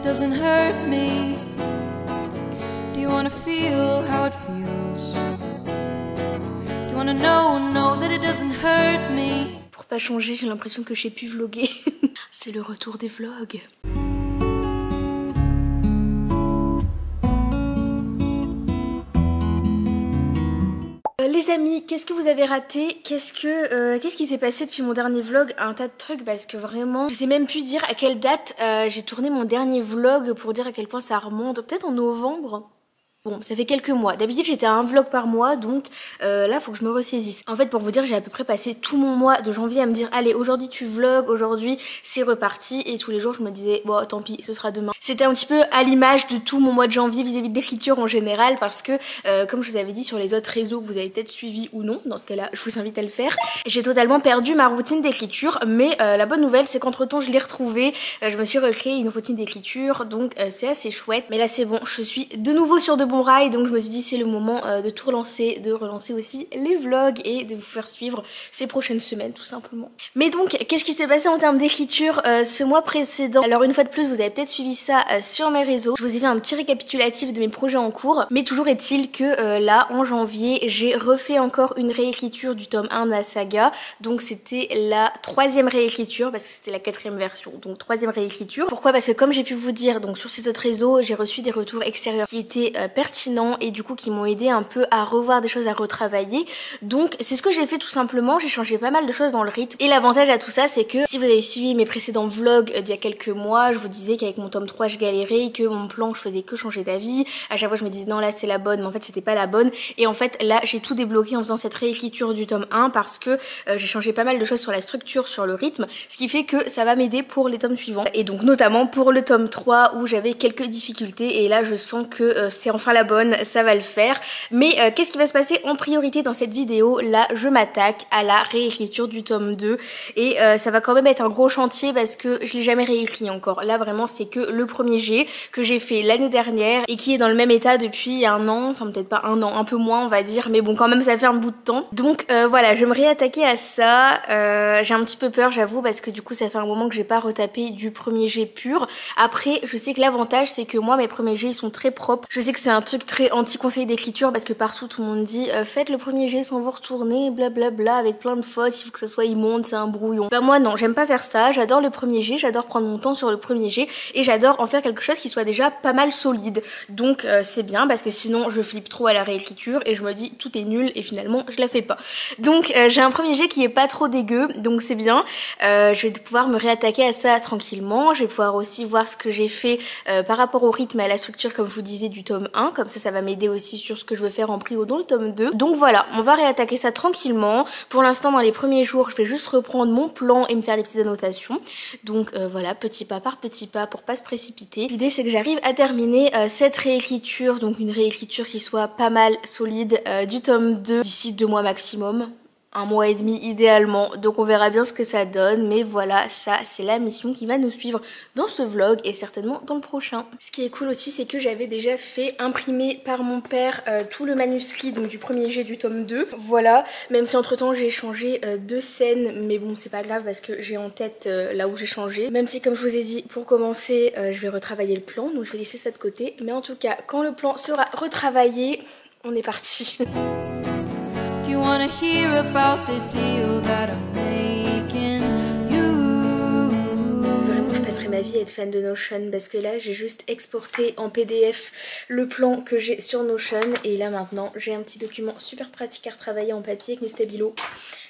doesn't hurt me? Do you wanna feel how it feels? Do you wanna know that it doesn't hurt me? Pour pas changer, j'ai l'impression que je sais plus vlogger. C'est le retour des vlogs. Les amis, qu'est-ce que vous avez raté? Qu'est-ce qui s'est passé depuis mon dernier vlog? Un tas de trucs, parce que vraiment, je sais même plus dire à quelle date j'ai tourné mon dernier vlog pour dire à quel point ça remonte. Peut-être en novembre. Bon, ça fait quelques mois. D'habitude, j'étais à un vlog par mois, donc là, faut que je me ressaisisse. En fait, pour vous dire, j'ai à peu près passé tout mon mois de janvier à me dire, allez, aujourd'hui tu vlogs, aujourd'hui c'est reparti. Et tous les jours, je me disais, bon, tant pis, ce sera demain. C'était un petit peu à l'image de tout mon mois de janvier vis-à-vis de l'écriture en général, parce que, comme je vous avais dit sur les autres réseaux, que vous avez peut-être suivi ou non, dans ce cas-là, je vous invite à le faire. J'ai totalement perdu ma routine d'écriture, mais la bonne nouvelle, c'est qu'entre-temps, je l'ai retrouvée. Je me suis recréé une routine d'écriture, donc c'est assez chouette. Mais là, c'est bon, je suis de nouveau sur de bons rails, donc je me suis dit c'est le moment de tout relancer, de relancer aussi les vlogs et de vous faire suivre ces prochaines semaines tout simplement. Mais donc qu'est-ce qui s'est passé en termes d'écriture ce mois précédent? Alors une fois de plus, vous avez peut-être suivi ça sur mes réseaux. Je vous ai fait un petit récapitulatif de mes projets en cours, mais toujours est-il que là en janvier, j'ai refait encore une réécriture du tome 1 de la saga. Donc c'était la 3e réécriture parce que c'était la 4e version, donc 3e réécriture. Pourquoi? Parce que comme j'ai pu vous dire, donc sur ces autres réseaux, j'ai reçu des retours extérieurs qui étaient pertinents et du coup qui m'ont aidé un peu à revoir des choses à retravailler. Donc c'est ce que j'ai fait tout simplement. J'ai changé pas mal de choses dans le rythme, et l'avantage à tout ça, c'est que si vous avez suivi mes précédents vlogs d'il y a quelques mois, je vous disais qu'avec mon tome 3 je galérais, que mon plan je faisais que changer d'avis. À chaque fois je me disais non, là c'est la bonne, mais en fait c'était pas la bonne. Et en fait là j'ai tout débloqué en faisant cette réécriture du tome 1 parce que j'ai changé pas mal de choses sur la structure, sur le rythme, ce qui fait que ça va m'aider pour les tomes suivants, et donc notamment pour le tome 3 où j'avais quelques difficultés, et là je sens que c'est enfin la bonne, ça va le faire. Mais qu'est-ce qui va se passer en priorité dans cette vidéo? Là je m'attaque à la réécriture du tome 2, et ça va quand même être un gros chantier parce que je l'ai jamais réécrit encore. Là vraiment c'est que le premier jet que j'ai fait l'année dernière et qui est dans le même état depuis un an, enfin peut-être pas un an, un peu moins on va dire, mais bon quand même ça fait un bout de temps. Donc voilà, je vais me réattaquer à ça. J'ai un petit peu peur j'avoue, parce que du coup ça fait un moment que j'ai pas retapé du premier jet pur. Après je sais que l'avantage c'est que moi mes premiers jets ils sont très propres. Je sais que c'est un truc très anti-conseil d'écriture parce que partout tout le monde dit faites le premier jet sans vous retourner, blablabla, avec plein de fautes, il faut que ça soit immonde, c'est un brouillon. Bah moi non, j'aime pas faire ça, j'adore le premier jet, j'adore prendre mon temps sur le premier jet, et j'adore en faire quelque chose qui soit déjà pas mal solide. Donc c'est bien parce que sinon je flippe trop à la réécriture et je me dis tout est nul et finalement je la fais pas. Donc j'ai un premier jet qui est pas trop dégueu, donc c'est bien. Je vais pouvoir me réattaquer à ça tranquillement, je vais pouvoir aussi voir ce que j'ai fait par rapport au rythme et à la structure comme je vous disais du tome 1, comme ça va m'aider aussi sur ce que je veux faire en prio dans le tome 2. Donc voilà, on va réattaquer ça tranquillement. Pour l'instant dans les premiers jours je vais juste reprendre mon plan et me faire des petites annotations. Donc voilà, petit pas par petit pas pour pas se précipiter. L'idée c'est que j'arrive à terminer cette réécriture, donc une réécriture qui soit pas mal solide du tome 2 d'ici 2 mois maximum. 1 mois et demi idéalement, donc on verra bien ce que ça donne, mais voilà, ça c'est la mission qui va nous suivre dans ce vlog et certainement dans le prochain. Ce qui est cool aussi, c'est que j'avais déjà fait imprimer par mon père tout le manuscrit donc du premier jet du tome 2, voilà, même si entre temps j'ai changé 2 scènes, mais bon c'est pas grave parce que j'ai en tête là où j'ai changé, même si comme je vous ai dit pour commencer je vais retravailler le plan, donc je vais laisser ça de côté, mais en tout cas quand le plan sera retravaillé, on est parti. Do you wanna hear about the deal that I'm making you? Vraiment je passerai ma vie à être fan de Notion parce que là j'ai juste exporté en PDF le plan que j'ai sur Notion, et là maintenant j'ai un petit document super pratique à retravailler en papier avec mes stabilos.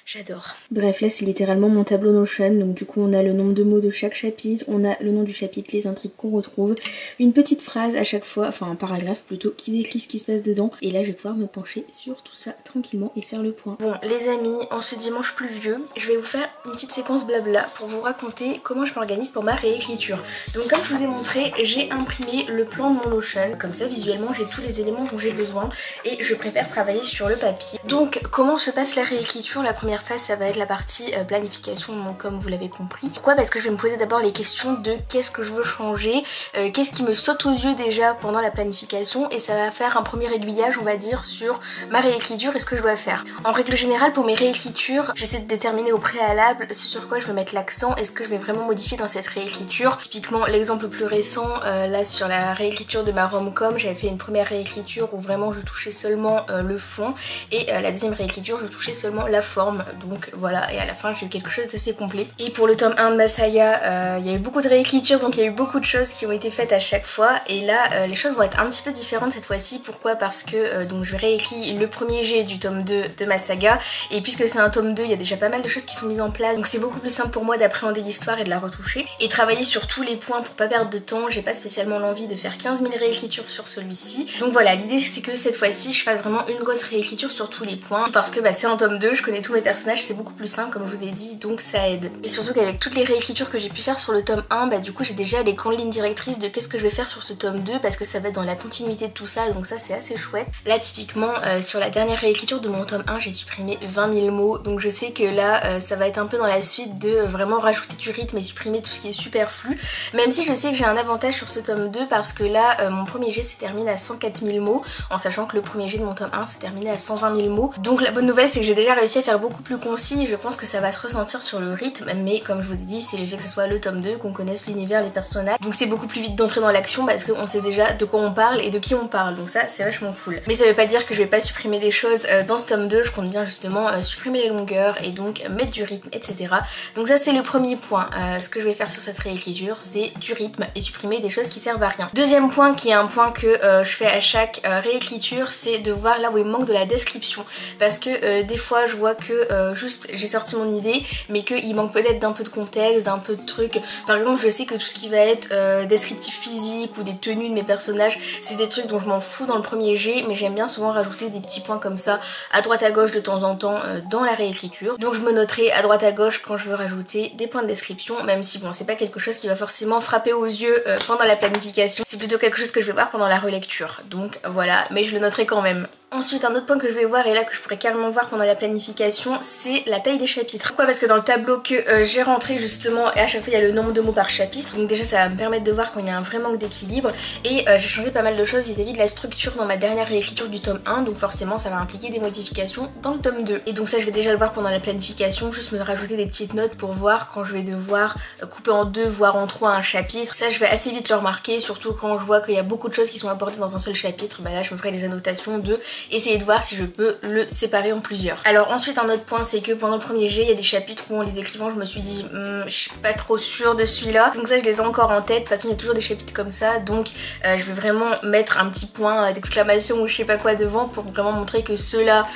J'adore. Bref, là c'est littéralement mon tableau Notion, donc du coup on a le nombre de mots de chaque chapitre, on a le nom du chapitre, les intrigues qu'on retrouve, une petite phrase à chaque fois, enfin un paragraphe plutôt, qui décrit ce qui se passe dedans, et là je vais pouvoir me pencher sur tout ça tranquillement et faire le point. Bon les amis, en ce dimanche pluvieux, je vais vous faire une petite séquence blabla pour vous raconter comment je m'organise pour ma réécriture. Donc comme je vous ai montré, j'ai imprimé le plan de mon Notion, comme ça visuellement j'ai tous les éléments dont j'ai besoin et je préfère travailler sur le papier. Donc comment se passe la réécriture? La première phase ça va être la partie planification, donc, comme vous l'avez compris. Pourquoi? Parce que je vais me poser d'abord les questions de qu'est-ce que je veux changer, qu'est-ce qui me saute aux yeux déjà pendant la planification, et ça va faire un premier aiguillage on va dire sur ma réécriture et ce que je dois faire. En règle générale pour mes réécritures j'essaie de déterminer au préalable ce sur quoi je veux mettre l'accent et ce que je vais vraiment modifier dans cette réécriture. réécriture. Typiquement l'exemple le plus récent, là sur la réécriture de ma rom-com, j'avais fait une première réécriture où vraiment je touchais seulement le fond et la deuxième réécriture je touchais seulement la forme. Donc voilà, et à la fin j'ai eu quelque chose d'assez complet. Et pour le tome 1 de ma saga, il y a eu beaucoup de réécritures, donc il y a eu beaucoup de choses qui ont été faites à chaque fois. Et là les choses vont être un petit peu différentes cette fois-ci. Pourquoi? Parce que donc je réécris le premier jet du tome 2 de ma saga, et puisque c'est un tome 2, il y a déjà pas mal de choses qui sont mises en place, donc c'est beaucoup plus simple pour moi d'appréhender l'histoire et de la retoucher et travailler sur tous les points pour pas perdre de temps. J'ai pas spécialement l'envie de faire 15 000 réécritures sur celui-ci. Donc voilà, l'idée c'est que cette fois-ci je fasse vraiment une grosse réécriture sur tous les points, parce que c'est un tome 2, je connais tous mes personnages, c'est beaucoup plus simple comme je vous ai dit, donc ça aide. Et surtout qu'avec toutes les réécritures que j'ai pu faire sur le tome 1, du coup j'ai déjà les grandes lignes directrices de qu'est-ce que je vais faire sur ce tome 2, parce que ça va être dans la continuité de tout ça, donc ça c'est assez chouette. Là typiquement sur la dernière réécriture de mon tome 1, j'ai supprimé 20 000 mots, donc je sais que là ça va être un peu dans la suite de vraiment rajouter du rythme et supprimer tout ce qui est superflu, même si je sais que j'ai un avantage sur ce tome 2 parce que là mon premier jet se termine à 104 000 mots, en sachant que le premier jet de mon tome 1 se terminait à 120 000 mots. Donc la bonne nouvelle c'est que j'ai déjà réussi à faire beaucoup plus concis et je pense que ça va se ressentir sur le rythme, mais comme je vous ai dit, c'est le fait que ce soit le tome 2, qu'on connaisse l'univers, les personnages, donc c'est beaucoup plus vite d'entrer dans l'action parce qu'on sait déjà de quoi on parle et de qui on parle, donc ça c'est vachement cool. Mais ça veut pas dire que je vais pas supprimer des choses dans ce tome 2, je compte bien justement supprimer les longueurs et donc mettre du rythme, etc. Donc ça c'est le premier point, ce que je vais faire sur cette réécriture, c'est du rythme et supprimer des choses qui servent à rien. Deuxième point, qui est un point que je fais à chaque réécriture, c'est de voir là où il manque de la description, parce que des fois je vois que juste j'ai sorti mon idée mais qu'il manque peut-être d'un peu de contexte, d'un peu de trucs. Par exemple je sais que tout ce qui va être descriptif physique ou des tenues de mes personnages, c'est des trucs dont je m'en fous dans le premier jet, mais j'aime bien souvent rajouter des petits points comme ça à droite à gauche de temps en temps dans la réécriture. Donc je me noterai à droite à gauche quand je veux rajouter des points de description, même si bon c'est pas quelque chose qui va forcément frapper aux yeux pendant la planification, c'est plutôt quelque chose que je vais voir pendant la relecture. Donc voilà, mais je le noterai quand même. Ensuite un autre point que je vais voir et là que je pourrais carrément voir pendant la planification, c'est la taille des chapitres. Pourquoi? Parce que dans le tableau que j'ai rentré justement, et à chaque fois il y a le nombre de mots par chapitre, donc déjà ça va me permettre de voir quand il y a un vrai manque d'équilibre, et j'ai changé pas mal de choses vis-à-vis de la structure dans ma dernière réécriture du tome 1, donc forcément ça va impliquer des modifications dans le tome 2. Et donc ça je vais déjà le voir pendant la planification, juste me rajouter des petites notes pour voir quand je vais devoir couper en deux voire en trois un chapitre. Ça je vais assez vite le remarquer, surtout quand je vois qu'il y a beaucoup de choses qui sont abordées dans un seul chapitre, là je me ferai des annotations de essayer de voir si je peux le séparer en plusieurs. Alors ensuite un autre point c'est que pendant le premier jet il y a des chapitres où en les écrivant je me suis dit je suis pas trop sûre de celui-là, donc ça je les ai encore en tête. De toute façon il y a toujours des chapitres comme ça, donc je vais vraiment mettre un petit point d'exclamation ou je sais pas quoi devant pour vraiment montrer que ceux-là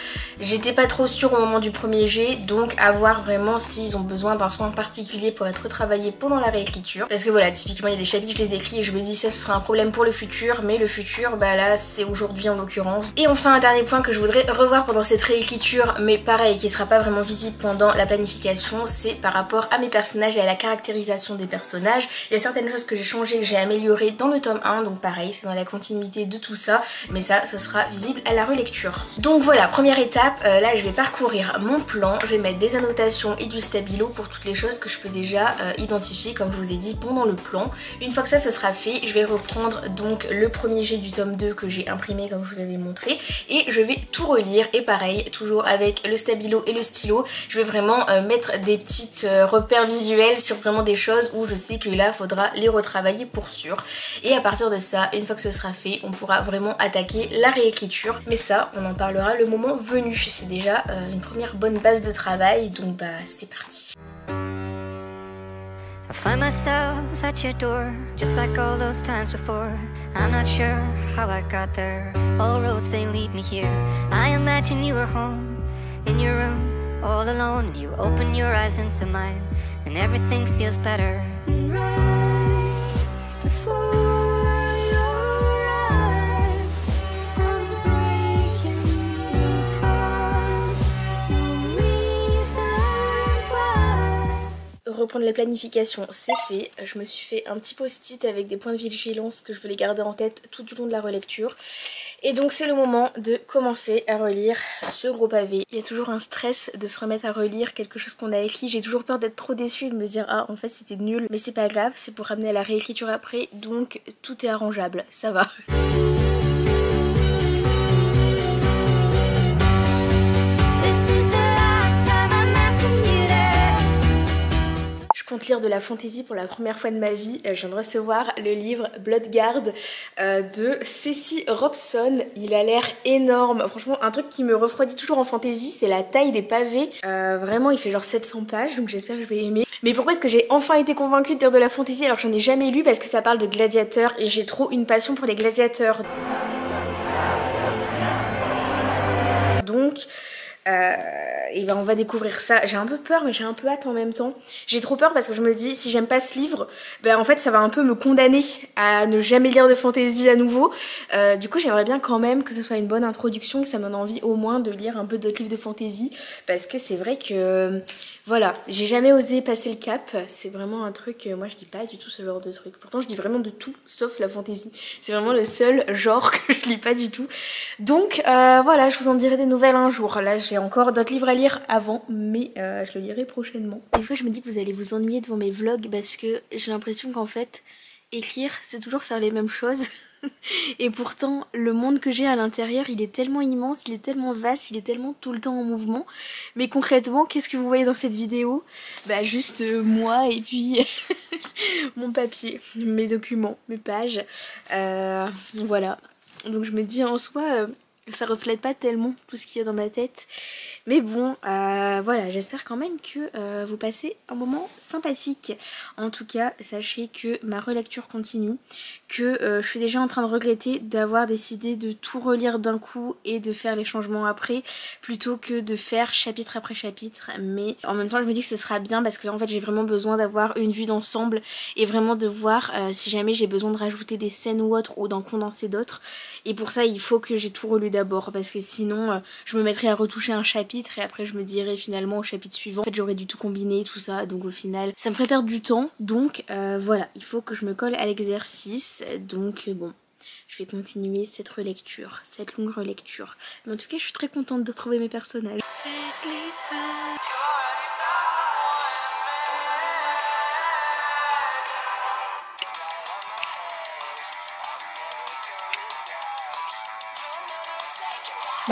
j'étais pas trop sûre au moment du premier jet, donc à voir vraiment s'ils ont besoin d'un soin particulier pour être retravaillés pendant la réécriture. Parce que voilà, typiquement il y a des chapitres je les écris et je me dis ça ce sera un problème pour le futur, mais le futur là c'est aujourd'hui en l'occurrence. Et enfin un dernier point que je voudrais revoir pendant cette réécriture, mais pareil qui sera pas vraiment visible pendant la planification, c'est par rapport à mes personnages et à la caractérisation des personnages. Il y a certaines choses que j'ai changées, que j'ai améliorées dans le tome 1, donc pareil c'est dans la continuité de tout ça, mais ça ce sera visible à la relecture. Donc voilà, première étape, là je vais parcourir mon plan, je vais mettre des annotations et du stabilo pour toutes les choses que je peux déjà identifier comme je vous ai dit pendant le plan. Une fois que ça ce sera fait, je vais reprendre donc le premier jet du tome 2 que j'ai imprimé comme je vous avais montré et je vais tout relire et pareil toujours avec le stabilo et le stylo, je vais vraiment mettre des petites repères visuels sur vraiment des choses où je sais que là faudra les retravailler pour sûr, et à partir de ça une fois que ce sera fait on pourra vraiment attaquer la réécriture, mais ça on en parlera le moment venu. C'est déjà une première bonne base de travail, donc c'est parti. I find myself at your door, just like all those times before. I'm not sure how I got there, all roads they lead me here. I imagine you were home, in your room, all alone. You open your eyes into mine, and everything feels better. And right before your eyes, I'm breaking because no reasons why. Reprendre la planification c'est fait, je me suis fait un petit post-it avec des points de vigilance que je voulais garder en tête tout du long de la relecture, et donc c'est le moment de commencer à relire ce gros pavé. Il y a toujours un stress de se remettre à relire quelque chose qu'on a écrit, j'ai toujours peur d'être trop déçue et de me dire ah en fait c'était nul, mais c'est pas grave, c'est pour ramener à la réécriture après, donc tout est arrangeable, ça va. compte lire de la fantasy pour la première fois de ma vie. Je viens de recevoir le livre Bloodguard de Ceci Robson. Il a l'air énorme. Franchement, un truc qui me refroidit toujours en fantasy, c'est la taille des pavés. Vraiment, il fait genre 700 pages, donc j'espère que je vais aimer. Mais pourquoi est-ce que j'ai enfin été convaincue de lire de la fantasy alors que j'en ai jamais lu? Parce que ça parle de gladiateurs et j'ai trop une passion pour les gladiateurs. Donc... et ben on va découvrir ça. J'ai un peu peur mais j'ai un peu hâte en même temps. J'ai trop peur parce que je me dis si j'aime pas ce livre, ben en fait ça va un peu me condamner à ne jamais lire de fantasy à nouveau. Du coup j'aimerais bien quand même que ce soit une bonne introduction, que ça me donne envie au moins de lire un peu d'autres livres de fantasy. Parce que c'est vrai que voilà, j'ai jamais osé passer le cap. C'est vraiment un truc, moi je lis pas du tout ce genre de truc. Pourtant je lis vraiment de tout sauf la fantasy. C'est vraiment le seul genre que je lis pas du tout. Donc voilà, je vous en dirai des nouvelles un jour. Là j'ai encore d'autres livres à lire avant, mais je le lirai prochainement. Des fois je me dis que vous allez vous ennuyer devant mes vlogs parce que j'ai l'impression qu'en fait écrire c'est toujours faire les mêmes choses. Et pourtant le monde que j'ai à l'intérieur il est tellement immense, il est tellement vaste, il est tellement tout le temps en mouvement. Mais concrètement qu'est-ce que vous voyez dans cette vidéo? Bah juste moi et puis mon papier, mes documents, mes pages. Voilà. Donc je me dis en soi ça reflète pas tellement tout ce qu'il y a dans ma tête. Mais bon, voilà, j'espère quand même que vous passez un moment sympathique. En tout cas, sachez que ma relecture continue, que je suis déjà en train de regretter d'avoir décidé de tout relire d'un coup et de faire les changements après, plutôt que de faire chapitre après chapitre. Mais en même temps, je me dis que ce sera bien parce que là, en fait, j'ai vraiment besoin d'avoir une vue d'ensemble et vraiment de voir si jamais j'ai besoin de rajouter des scènes ou autre ou d'en condenser d'autres. Et pour ça, il faut que j'ai tout relu d'abord parce que sinon, je me mettrais à retoucher un chapitre et après je me dirais finalement au chapitre suivant en fait j'aurais dû tout combiner tout ça, donc au final ça me ferait perdre du temps. Donc voilà, il faut que je me colle à l'exercice. Donc bon, je vais continuer cette relecture, cette longue relecture. Mais en tout cas je suis très contente de retrouver mes personnages.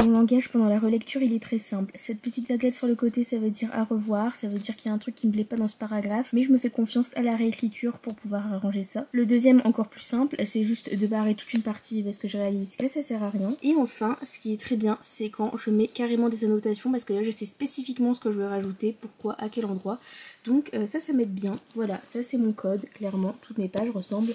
Mon langage pendant la relecture il est très simple. Cette petite vaguelette sur le côté ça veut dire à revoir, ça veut dire qu'il y a un truc qui me plaît pas dans ce paragraphe, mais je me fais confiance à la réécriture pour pouvoir arranger ça. Le deuxième encore plus simple, c'est juste de barrer toute une partie parce que je réalise que ça sert à rien. Et enfin ce qui est très bien c'est quand je mets carrément des annotations parce que là je sais spécifiquement ce que je veux rajouter, pourquoi, à quel endroit. Donc ça m'aide bien. Voilà, ça c'est mon code, clairement toutes mes pages ressemblent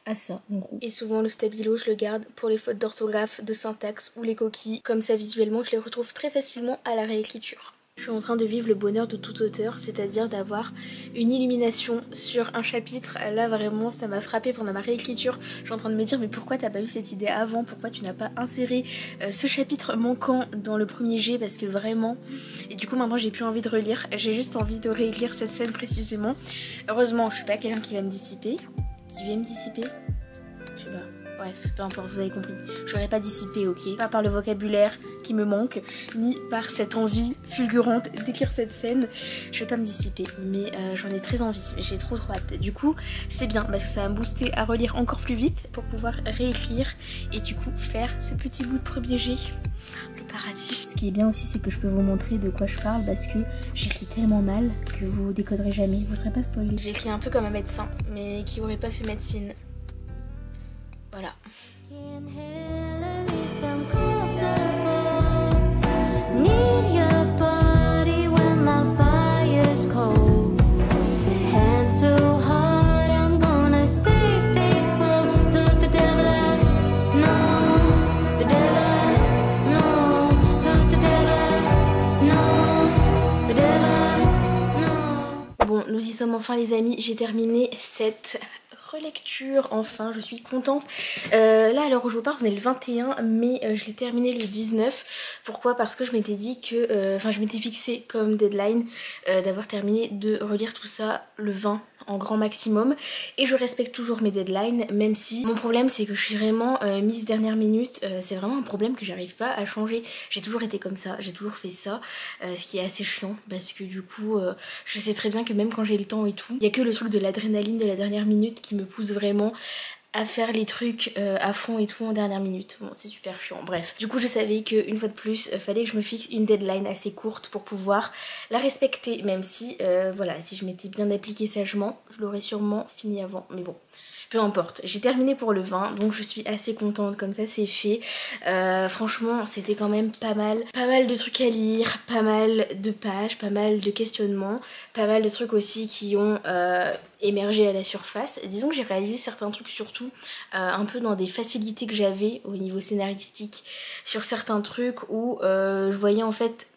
à ça en gros. Et souvent le stabilo je le garde pour les fautes d'orthographe, de syntaxe ou les coquilles, comme ça visuellement je les retrouve très facilement à la réécriture. Je suis en train de vivre le bonheur de tout auteur, c'est-à-dire d'avoir une illumination sur un chapitre. Là vraiment ça m'a frappé pendant ma réécriture. Je suis en train de me dire mais pourquoi t'as pas eu cette idée avant, pourquoi tu n'as pas inséré ce chapitre manquant dans le premier jet, parce que vraiment... Et du coup maintenant j'ai plus envie de relire, j'ai juste envie de réécrire cette scène précisément. Heureusement je suis pas quelqu'un qui va me dissiper. Qui vient me dissiper? Je sais pas. Bref, peu importe, vous avez compris. J'aurais pas dissipé, ok? Pas par le vocabulaire qui me manque, ni par cette envie fulgurante d'écrire cette scène. Je vais pas me dissiper, mais j'en ai très envie. J'ai trop hâte. Du coup, c'est bien parce que ça va me booster à relire encore plus vite pour pouvoir réécrire et du coup faire ce petit bout de premier jet. Le paradis. Ce qui est bien aussi, c'est que je peux vous montrer de quoi je parle parce que j'écris tellement mal que vous décoderez jamais, vous serez pas spoilé. J'écris un peu comme un médecin, mais qui aurait pas fait médecine. Voilà. Bon, nous y sommes enfin les amis, j'ai terminé cette relecture, enfin je suis contente. Là à l'heure où je vous parle on est le 21 mais je l'ai terminé le 19. Pourquoi? Parce que je m'étais dit que, enfin je m'étais fixé comme deadline d'avoir terminé de relire tout ça le 20 en grand maximum et je respecte toujours mes deadlines, même si mon problème c'est que je suis vraiment mise dernière minute. C'est vraiment un problème que j'arrive pas à changer. J'ai toujours été comme ça, j'ai toujours fait ça, ce qui est assez chiant parce que du coup je sais très bien que même quand j'ai le temps et tout, il y a que le truc de l'adrénaline de la dernière minute qui me pousse vraiment à faire les trucs à fond et tout en dernière minute. Bon, c'est super chiant, bref. Du coup, je savais qu'une fois de plus, fallait que je me fixe une deadline assez courte pour pouvoir la respecter, même si, voilà, si je m'étais bien appliquée sagement, je l'aurais sûrement fini avant, mais bon. Peu importe, j'ai terminé pour le 20, donc je suis assez contente, comme ça c'est fait. Franchement, c'était quand même pas mal de trucs à lire, pas mal de pages, pas mal de questionnements, pas mal de trucs aussi qui ont émergé à la surface. Disons que j'ai réalisé certains trucs surtout un peu dans des facilités que j'avais au niveau scénaristique sur certains trucs où je voyais en fait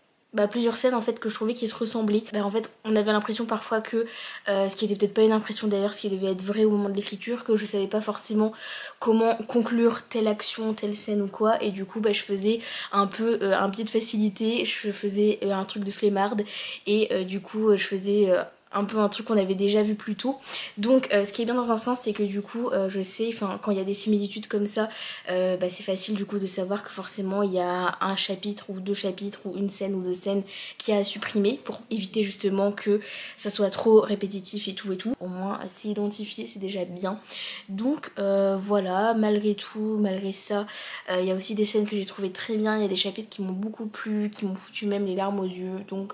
plusieurs scènes en fait que je trouvais qui se ressemblaient. En fait on avait l'impression parfois que ce qui était peut-être pas une impression d'ailleurs, ce qui devait être vrai au moment de l'écriture, que je savais pas forcément comment conclure telle action, telle scène ou quoi, et du coup je faisais un peu un biais de facilité, je faisais un truc de flemmarde et du coup je faisais un peu un truc qu'on avait déjà vu plus tôt. Donc ce qui est bien dans un sens, c'est que du coup je sais, quand il y a des similitudes comme ça, c'est facile du coup de savoir que forcément il y a un chapitre ou deux chapitres ou une scène ou deux scènes qui a à supprimer pour éviter justement que ça soit trop répétitif et tout. Au moins c'est identifié, c'est déjà bien. Donc voilà, malgré tout, malgré ça, il y a aussi des scènes que j'ai trouvées très bien, il y a des chapitres qui m'ont beaucoup plu, qui m'ont foutu même les larmes aux yeux, donc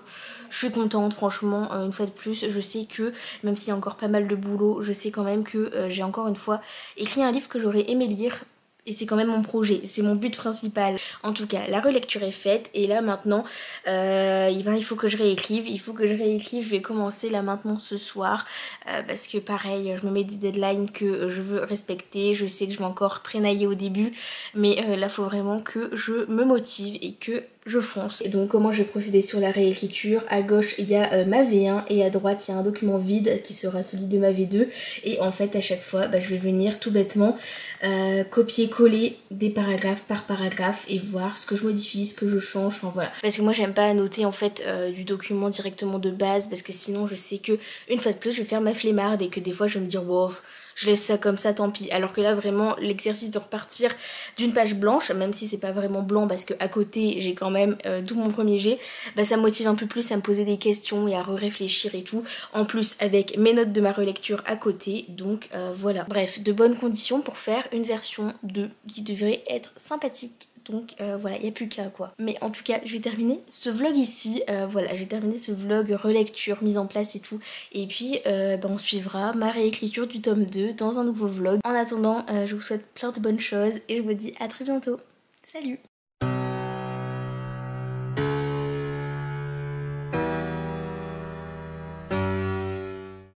je suis contente franchement. Une fois de plus, je sais que même s'il y a encore pas mal de boulot, je sais quand même que j'ai encore une fois écrit un livre que j'aurais aimé lire. Et c'est quand même mon projet, c'est mon but principal. En tout cas, la relecture est faite et là maintenant, il faut que je réécrive. Je vais commencer là maintenant ce soir parce que pareil, je me mets des deadlines que je veux respecter. Je sais que je vais encore traînailler au début, mais là faut vraiment que je me motive et que je fonce. Et donc comment je vais procéder sur la réécriture? À gauche il y a ma V1 et à droite il y a un document vide qui sera celui de ma V2. Et en fait à chaque fois je vais venir tout bêtement copier-coller des paragraphes par paragraphe et voir ce que je modifie, ce que je change, enfin voilà. Parce que moi j'aime pas annoter en fait du document directement de base, parce que sinon je sais que une fois de plus je vais faire ma flemmarde et que des fois je vais me dire wow, je laisse ça comme ça, tant pis. Alors que là vraiment l'exercice de repartir d'une page blanche, même si c'est pas vraiment blanc parce que à côté j'ai quand même tout mon premier jet, ça me motive un peu plus à me poser des questions et à réfléchir et tout. En plus avec mes notes de ma relecture à côté, donc voilà. Bref, de bonnes conditions pour faire une version 2 qui devrait être sympathique. Donc voilà, il n'y a plus qu'à quoi. Mais en tout cas, je vais terminer ce vlog ici. Voilà, je vais terminer ce vlog relecture, mise en place et tout. Et puis on suivra ma réécriture du tome 2 dans un nouveau vlog. En attendant, je vous souhaite plein de bonnes choses et je vous dis à très bientôt. Salut!